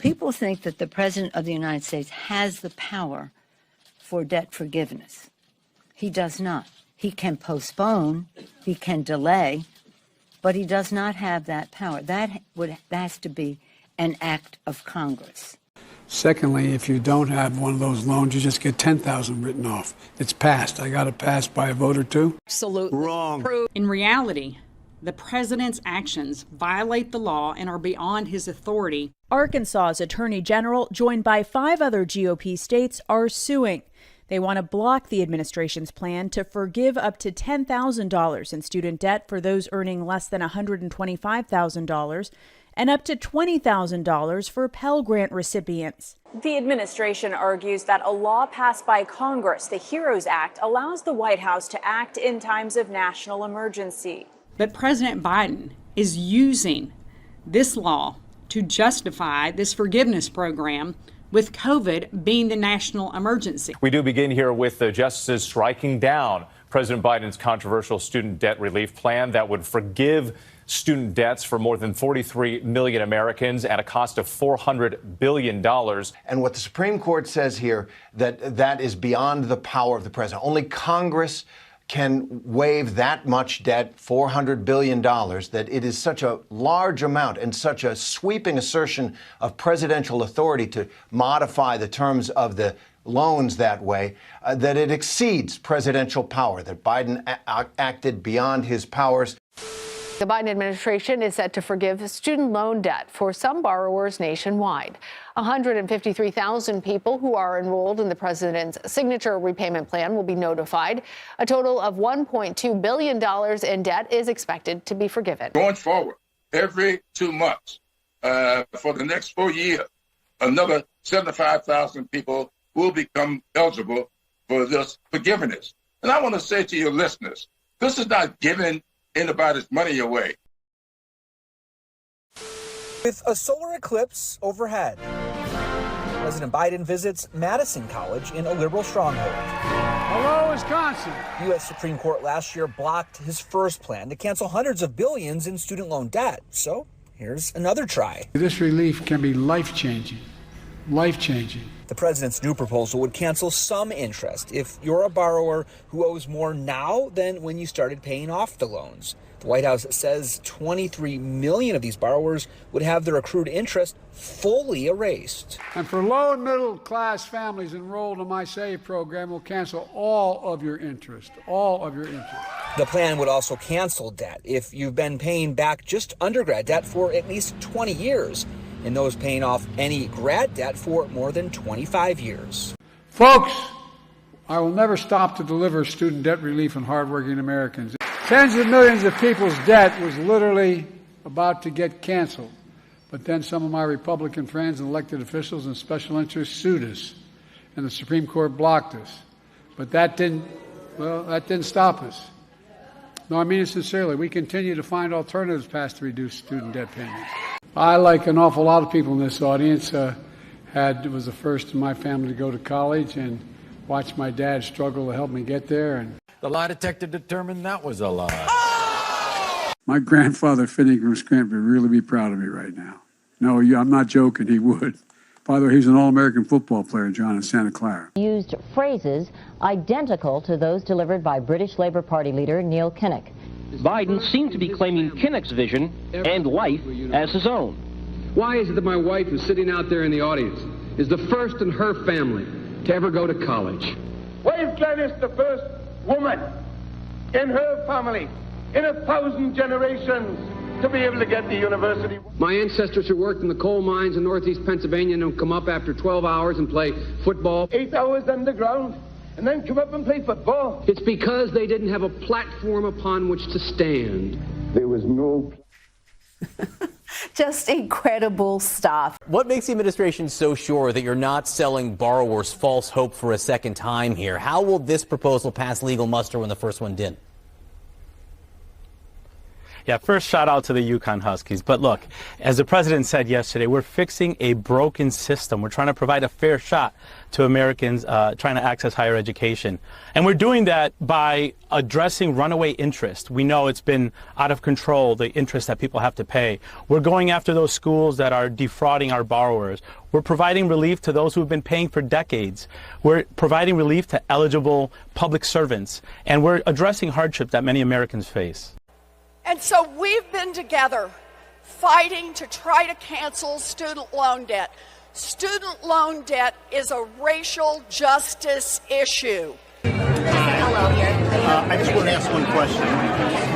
People think that the President of the United States has the power for debt forgiveness. He does not. He can postpone, he can delay, but he does not have that power. That has to be an act of Congress. Secondly, if you don't have one of those loans, you just get $10,000 written off. It's passed. I got it passed by a vote or two. Absolutely wrong. In reality, the president's actions violate the law and are beyond his authority. Arkansas's Attorney General, joined by 5 other GOP states, are suing. They want to block the administration's plan to forgive up to $10,000 in student debt for those earning less than $125,000 and up to $20,000 for Pell Grant recipients. The administration argues that a law passed by Congress, the HEROES Act, allows the White House to act in times of national emergency. But President Biden is using this law to justify this forgiveness program, with COVID being the national emergency. We do begin here with the justices striking down President Biden's controversial student debt relief plan that would forgive student debts for more than 43 million Americans at a cost of $400 billion. And what the Supreme Court says here, that is beyond the power of the president. Only Congress can waive that much debt, $400 billion, that it is such a large amount and such a sweeping assertion of presidential authority to modify the terms of the loans that way, that it exceeds presidential power, that Biden acted beyond his powers. The Biden administration is set to forgive student loan debt for some borrowers nationwide. 153,000 people who are enrolled in the president's signature repayment plan will be notified. A total of $1.2 billion in debt is expected to be forgiven. Going forward, every 2 months for the next 4 years, another 75,000 people will become eligible for this forgiveness. And I want to say to your listeners, this is not giving anybody's money away. With a solar eclipse overhead, President Biden visits Madison College in a liberal stronghold. Hello, Wisconsin. The U.S. Supreme Court last year blocked his first plan to cancel hundreds of billions in student loan debt. So here's another try. This relief can be life-changing. Life-changing. The president's new proposal would cancel some interest if you're a borrower who owes more now than when you started paying off the loans. The White House says 23 million of these borrowers would have their accrued interest fully erased. And for low and middle class families enrolled in my SAVE program, will cancel all of your interest, The plan would also cancel debt if you've been paying back just undergrad debt for at least 20 years. And those paying off any grad debt for more than 25 years. Folks, I will never stop to deliver student debt relief on hardworking Americans. Tens of millions of people's debt was literally about to get canceled. But then some of my Republican friends and elected officials and special interests sued us, and the Supreme Court blocked us. But that didn't stop us. No, I mean it sincerely. We continue to find alternatives paths to reduce student debt payments. I, like an awful lot of people in this audience, was the first in my family to go to college and watched my dad struggle to help me get there. And the lie detector determined that was a lie. My grandfather, Finney from Scranton, would really be proud of me right now. No, I'm not joking, he would. By the way, he's an All-American football player, John, in Santa Clara. Used phrases identical to those delivered by British Labour Party leader Neil Kinnock. Biden seemed to be claiming Kinnock's vision and life as his own. Why is it that my wife, who's sitting out there in the audience, is the first in her family to ever go to college? Why is Gladys the first woman in her family in 1,000 generations to be able to get to university? My ancestors who worked in the coal mines in northeast Pennsylvania and come up after 12 hours and play football. 8 hours underground and then come up and play football. It's because they didn't have a platform upon which to stand. There was no... Just incredible stuff. What makes the administration so sure that you're not selling borrowers false hope for a second time here? How will this proposal pass legal muster when the first one did? Yeah, first shout out to the Yukon Huskies. But look, as the president said yesterday, we're fixing a broken system. We're trying to provide a fair shot to Americans trying to access higher education. And we're doing that by addressing runaway interest. We know it's been out of control, the interest that people have to pay. We're going after those schools that are defrauding our borrowers. We're providing relief to those who've been paying for decades. We're providing relief to eligible public servants. And we're addressing hardship that many Americans face. And so we've been together fighting to try to cancel student loan debt. Student loan debt is a racial justice issue. I just want to ask one question.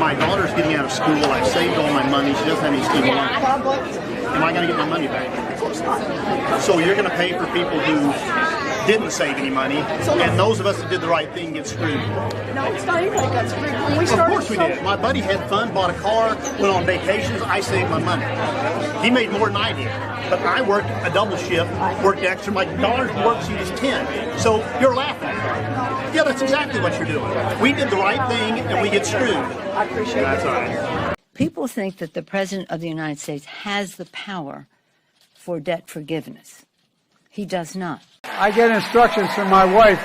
My daughter's getting out of school. I've saved all my money. She doesn't have any student loans. Am I going to get my money back? Of course not. So you're going to pay for people who didn't save any money, and those of us that did the right thing get screwed. No, it's not anybody got screwed. When we started, of course we did. My buddy had fun, bought a car, went on vacations. I saved my money. He made more than I did. But I worked a double shift, worked extra. My daughter's worksheet is 10. So you're laughing. Yeah, that's exactly what you're doing. We did the right thing, and we get screwed. I appreciate that. That's all right. People think that the President of the United States has the power for debt forgiveness. He does not. I get instructions from my wife